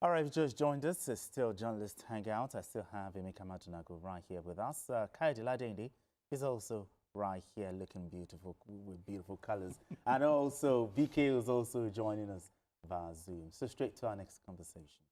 All right, if you just joined us, it's still Journalist Hangout. I still have Emeka Madunago right here with us. Kaidi Ladende is also right here looking beautiful with beautiful colors. And also, BK is also joining us via Zoom. So straight to our next conversation.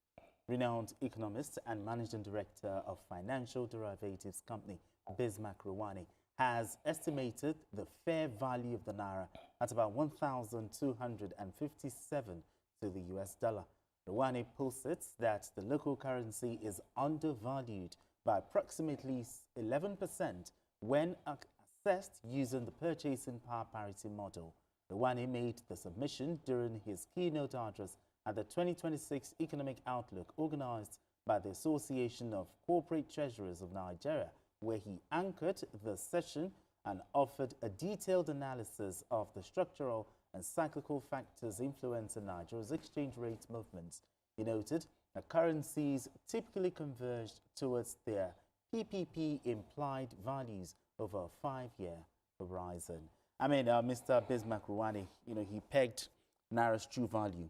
Renowned economist and managing director of financial derivatives company Bismarck Rewane has estimated the fair value of the Naira at about 1,257 to the US dollar. Rewane posits that the local currency is undervalued by approximately 11% when assessed using the purchasing power parity model. Rewane made the submission during his keynote address at the 2026 Economic Outlook organized by the Association of Corporate Treasurers of Nigeria, where he anchored the session and offered a detailed analysis of the structural and cyclical factors influencing Nigeria's exchange rate movements. He noted that currencies typically converge towards their PPP implied values over a 5-year horizon. I mean, Mr. Bismarck Rewane, he pegged Naira's true value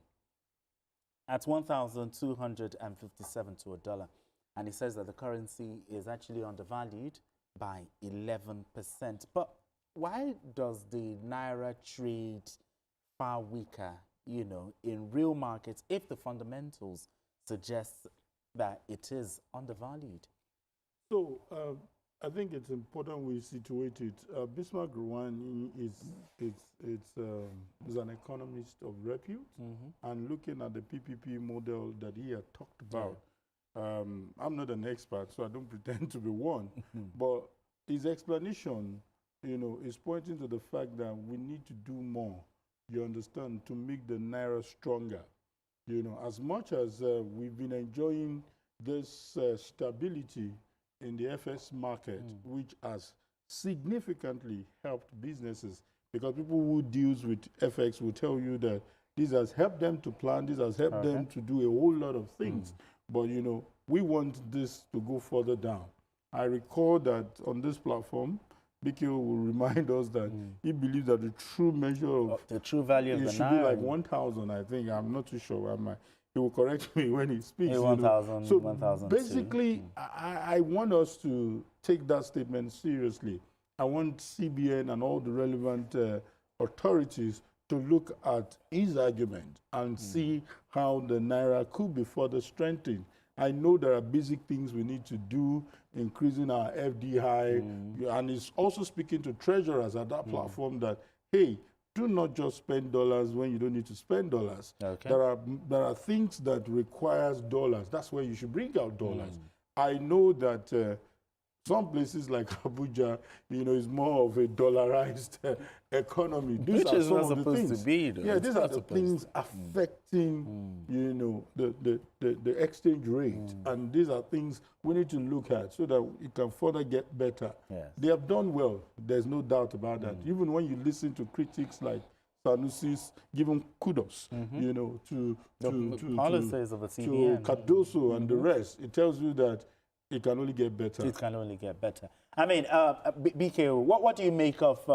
at 1,257 to a dollar. And he says that the currency is actually undervalued by 11%. But why does the Naira trade far weaker, in real markets if the fundamentals suggest that it is undervalued? So I think it's important we situate it. Bismarck Rewane is an economist of repute, and looking at the PPP model that he had talked about. I'm not an expert, so I don't pretend to be one, but his explanation, is pointing to the fact that we need to do more, you understand, to make the Naira stronger. As much as we've been enjoying this stability in the FX market, which has significantly helped businesses, because people who deals with FX will tell you that this has helped them to plan, this has helped them to do a whole lot of things. But, we want this to go further down. I recall that on this platform, BK will remind us that he believes that the true measure of the true value of the should Naira be like 1,000, I think. I'm not too sure. He will correct me when he speaks. 1,000, So 1,002. basically, I want us to take that statement seriously. I want CBN and all the relevant authorities to look at his argument and see how the Naira could be further strengthened. I know there are basic things we need to do, increasing our FDI, and it's also speaking to treasurers at that platform that, hey, do not just spend dollars when you don't need to spend dollars. There are things that requires dollars. That's where you should bring out dollars. I know that some places like Abuja, is more of a dollarized economy. These Which are is some not of the supposed things. to be, though. Yeah, these are the things affecting, the exchange rate. And these are things we need to look at so that it can further get better. Yes. They have done well. There's no doubt about that. Even when you listen to critics like Sanusi's giving kudos, to policies of the CBN, to Cardoso and the rest, it tells you that it can only get better. It can only get better. I mean, BK, what do you make of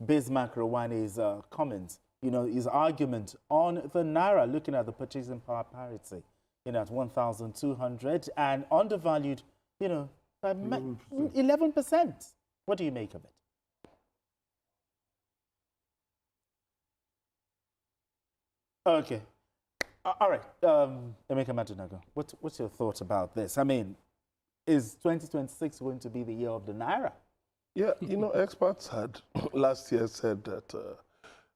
Bismarck Rewane's comments? His argument on the Naira, looking at the purchasing power parity, at 1,200 and undervalued, by 11%. What do you make of it? Okay. All right. Emeka Madunago, what's your thoughts about this? I mean, is 2026 going to be the year of the Naira? Yeah, experts had last year said that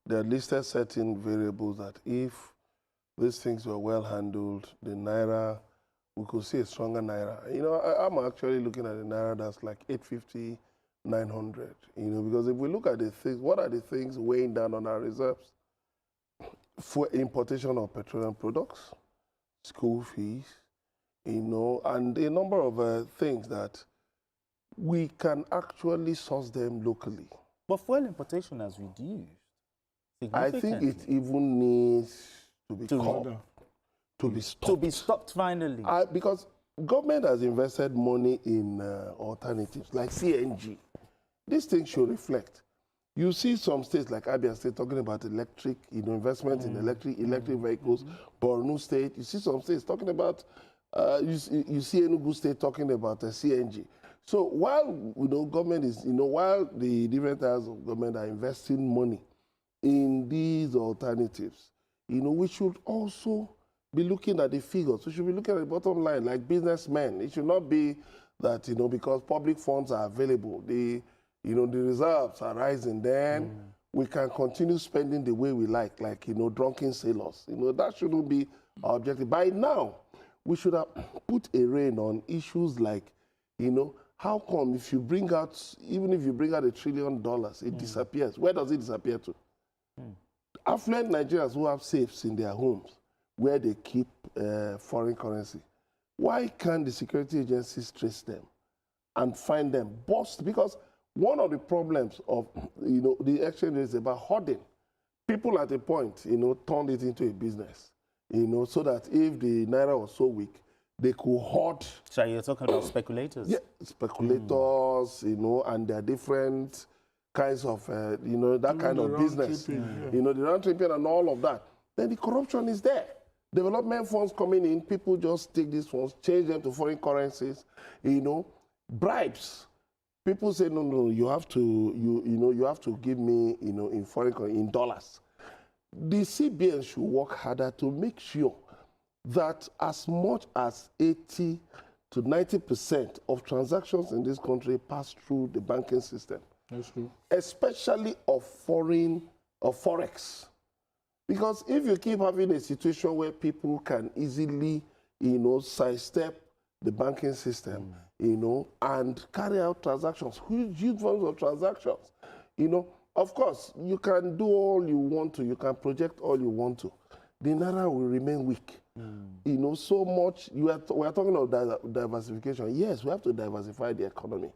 they had listed certain variables that if these things were well handled, the Naira, we could see a stronger Naira. I'm actually looking at the Naira that's like 850, 900, because if we look at the things, what are the things weighing down on our reserves? For importation of petroleum products, school fees, and a number of things that we can actually source them locally. But fuel importation has reduced I think it even needs to be stopped. To be stopped finally. Because government has invested money in alternatives like CNG. These things should reflect. You see some states like Abia State talking about electric, investment in electric vehicles. Borno State, you see some states talking about, you see Enugu State talking about CNG. So while government is, while the different types of government are investing money in these alternatives, we should also be looking at the figures. We should be looking at the bottom line, like businessmen. It should not be that, because public funds are available, the reserves are rising, then we can continue spending the way we like, drunken sailors. That shouldn't be our objective. By now, we should have put a rein on issues like, how come if you bring out, even if you bring out $1 trillion, it disappears? Where does it disappear to? Affluent Nigerians who have safes in their homes where they keep foreign currency, why can't the security agencies trace them and find them? Because one of the problems of the exchange is about hoarding. People at a point, turned it into a business, so that if the Naira was so weak, they could hoard. So you're talking about speculators? Yeah, speculators, and there are different kinds of, that kind of business. The round tripping and all of that. Then the corruption is there. Development funds coming in, people just take these funds, change them to foreign currencies, bribes. People say, no, you have to, you have to give me, in foreign currency, in dollars. The CBN should work harder to make sure that as much as 80 to 90% of transactions in this country pass through the banking system. That's true. Especially of forex. Because if you keep having a situation where people can easily, sidestep the banking system, and carry out transactions, huge volumes of transactions, of course, you can do all you want to, you can project all you want to. The Naira will remain weak. So much, we are talking about diversification. Yes, we have to diversify the economy.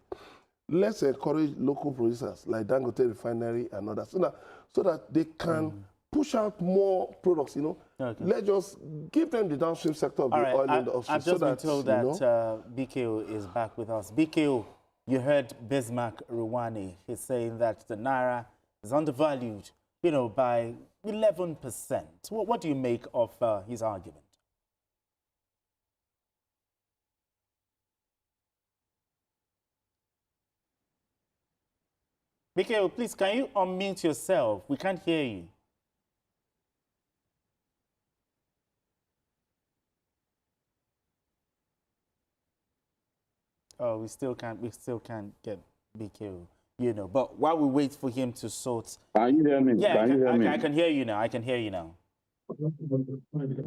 Let's encourage local producers like Dangote Refinery and others so that they can push out more products, Okay. Let's just give them the downstream sector of the oil industry. I've just been told that BKO is back with us. BKO, you heard Bismarck Rewane. He's saying that the Naira is undervalued, by 11%. What do you make of his argument? BKO, please, can you unmute yourself? We can't hear you. Oh, we still can't get BKO, But while we wait for him to sort. Can you hear me? Yeah, I can hear you now. I can hear you now. Go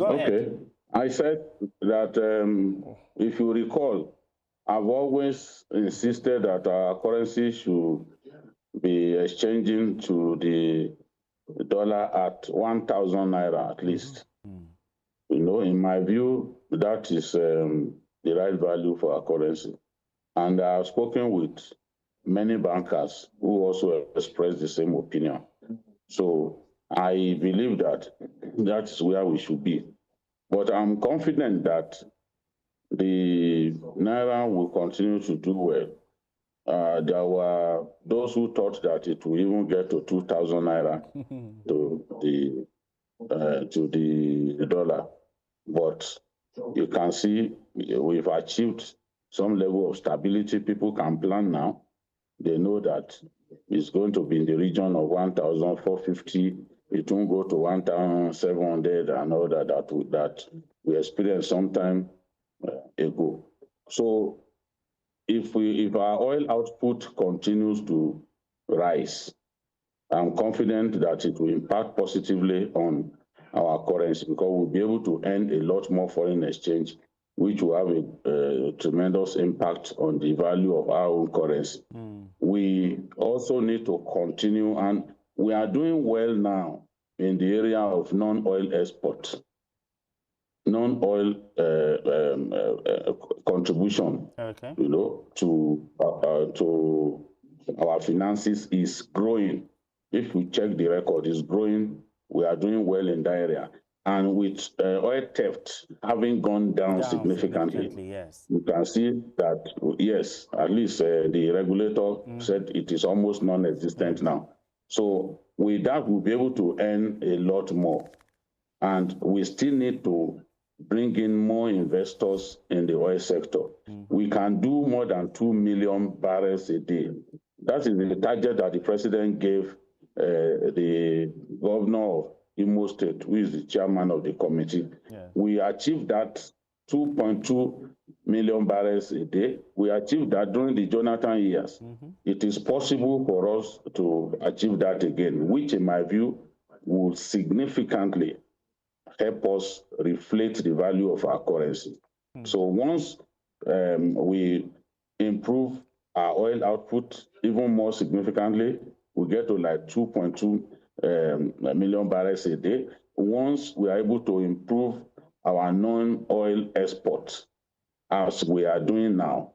ahead. Okay. I said that if you recall, I've always insisted that our currency should be exchanging to the dollar at 1,000 Naira at least. In my view, that is the right value for our currency. And I've spoken with many bankers who also expressed the same opinion. So I believe that that's where we should be. But I'm confident that the Naira will continue to do well. There were those who thought that it will even get to 2,000 Naira to the dollar. But you can see we've achieved some level of stability. People can plan now. They know that it's going to be in the region of 1,450. It won't go to 1,700 and all that we experienced some time ago. So if our oil output continues to rise, I'm confident that it will impact positively on our currency because we'll be able to earn a lot more foreign exchange, which will have a tremendous impact on the value of our own currency. We also need to continue, and we are doing well now in the area of non-oil export, non-oil contribution, okay. To our finances is growing. If we check the record, it's growing. We are doing well in that area. And with oil theft having gone down significantly, yes. You can see that, yes, at least the regulator said it is almost non-existent now. So with that, we'll be able to earn a lot more. And we still need to bring in more investors in the oil sector. We can do more than 2 million barrels a day. That is the target that the president gave the governor of Imo State, who is the chairman of the committee. Yeah. We achieved that 2.2 million barrels a day. We achieved that during the Jonathan years. It is possible for us to achieve that again, which in my view will significantly help us reflate the value of our currency. So once we improve our oil output even more significantly, we get to like 2.2 million barrels a day. Once we are able to improve our non-oil exports, as we are doing now,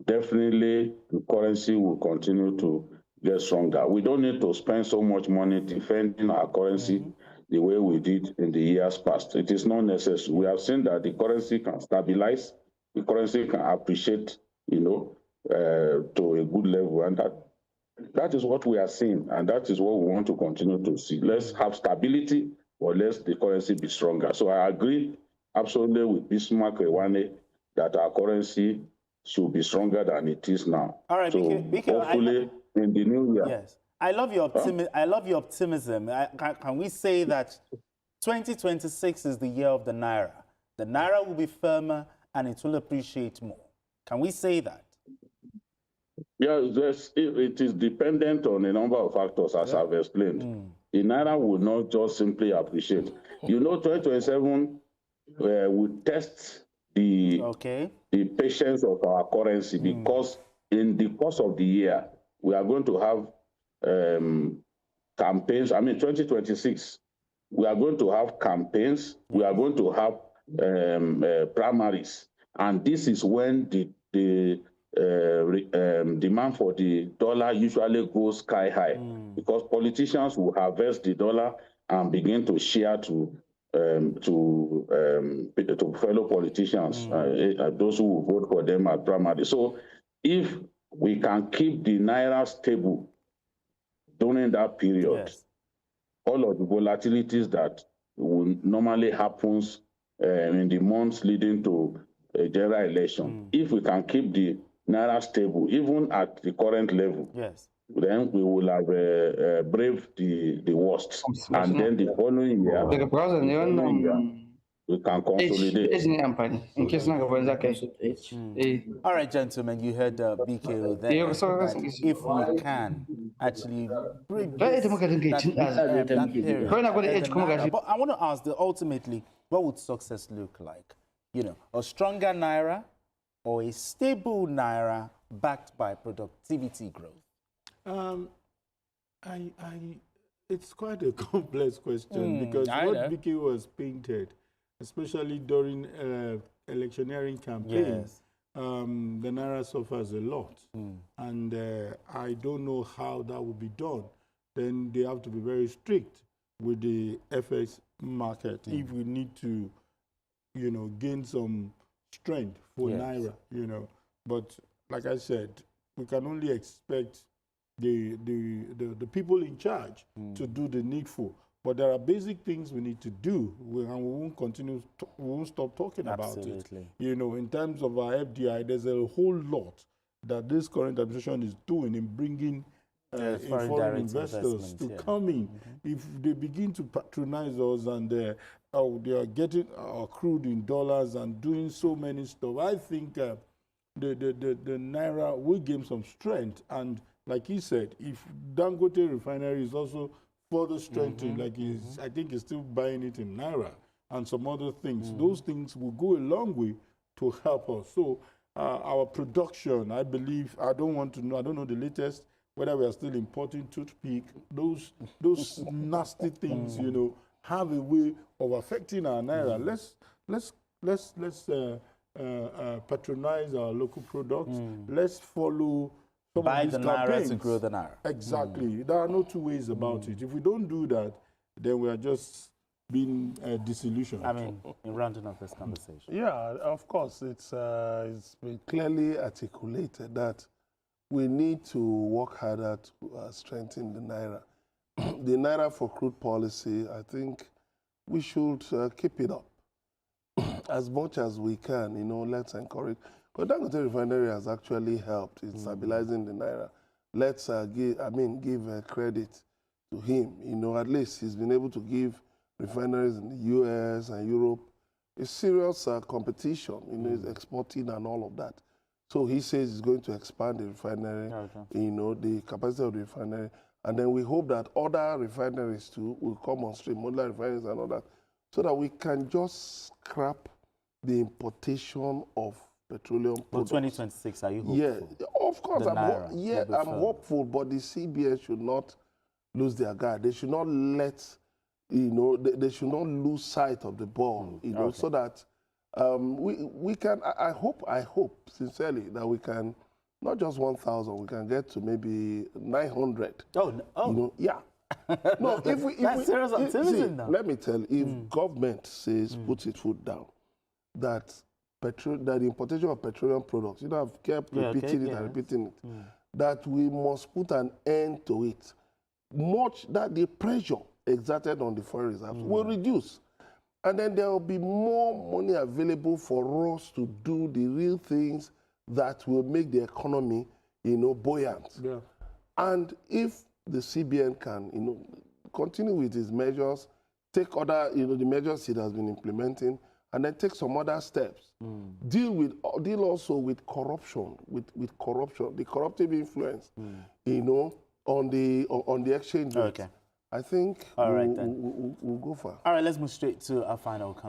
definitely the currency will continue to get stronger. We don't need to spend so much money defending our currency the way we did in the years past. It is not necessary. We have seen that the currency can stabilize, the currency can appreciate, to a good level, and that is what we are seeing, and that is what we want to continue to see. Let's have stability, or let the currency be stronger. So I agree absolutely with Bismarck Rewane that our currency should be stronger than it is now. All right, so hopefully in the new year. Yes, I love your optimism. Can we say that 2026 is the year of the Naira? The Naira will be firmer and it will appreciate more. Can we say that? Yeah, it is dependent on a number of factors, as I've explained. The Naira will not just simply appreciate. 2027 will test the patience of our currency, because in the course of the year, we are going to have campaigns. 2026, we are going to have campaigns. We are going to have primaries. And this is when the demand for the dollar usually goes sky high, because politicians will harvest the dollar and begin to share to fellow politicians, those who will vote for them at primary. So if we can keep the Naira stable during that period, all of the volatilities that will normally happens in the months leading to a general election, if we can keep the Naira stable, even at the current level, then we will have braved the worst. And then the following year, we can consolidate. All right, gentlemen, you heard BKO there. That if we can actually bring that period. But I want to ask, ultimately, what would success look like? A stronger Naira or a stable Naira backed by productivity growth? It's quite a complex question, because what BKO has painted, especially during electioneering campaigns, the Naira suffers a lot. And I don't know how that will be done. Then they have to be very strict with the FX market if we need to, gain some strength for Naira, But like I said, we can only expect the people in charge to do the needful. But there are basic things we need to do, and we won't stop talking about it. In terms of our FDI, there's a whole lot that this current administration is doing in bringing foreign investors to come in. If they begin to patronize us and they are getting our crude in dollars and doing so many stuff, I think the Naira will gain some strength. And like he said, if Dangote refinery is also further strengthened, I think he's still buying it in Naira and some other things, those things will go a long way to help us. So our production, I believe, I don't know the latest, whether we are still importing toothpick, those nasty things, have a way of affecting our Naira. Let's patronize our local products. Let's follow some Buy of these the campaigns. Naira to grow the Naira. Exactly. There are no two ways about it. If we don't do that, then we are just being disillusioned. In rounding up this conversation. Yeah, of course. It's been clearly articulated that we need to work harder to strengthen the Naira. the Naira for crude policy, I think we should keep it up as much as we can. You know, let's encourage. Because Dangote Refinery has actually helped in stabilizing the Naira. Let's give credit to him. You know, at least he's been able to give refineries in the U.S. and Europe a serious competition. You know, he's exporting and all of that. So he says he's going to expand the refinery, you know, the capacity of the refinery. And then we hope that other refineries too will come on stream, modular refineries and all that, so that we can just scrap the importation of petroleum products. For 2026, are you hopeful? Yeah, of course, I'm hopeful, but the CBN should not lose their guard. They should not let, you know, they should not lose sight of the ball, you know, so that we can, I hope sincerely that we can, not just 1,000, we can get to maybe 900. Oh, no. You know, yeah. No, That's serious optimism now. Let me tell you, if government says, puts its foot down, that the importation of petroleum products, you know, I've kept repeating it, that we must put an end to it. Much that the pressure exerted on the foreign reserves will reduce. And then there will be more money available for us to do the real things that will make the economy, you know, buoyant. Yeah. And if the CBN can, you know, continue with its measures, take other, you know, the measures it has been implementing, and then take some other steps. Deal also with corruption, with corruption, the corruptive influence, you know, on the exchange rate. Okay. I think All right, we'll go far. All right, let's move straight to our final comment.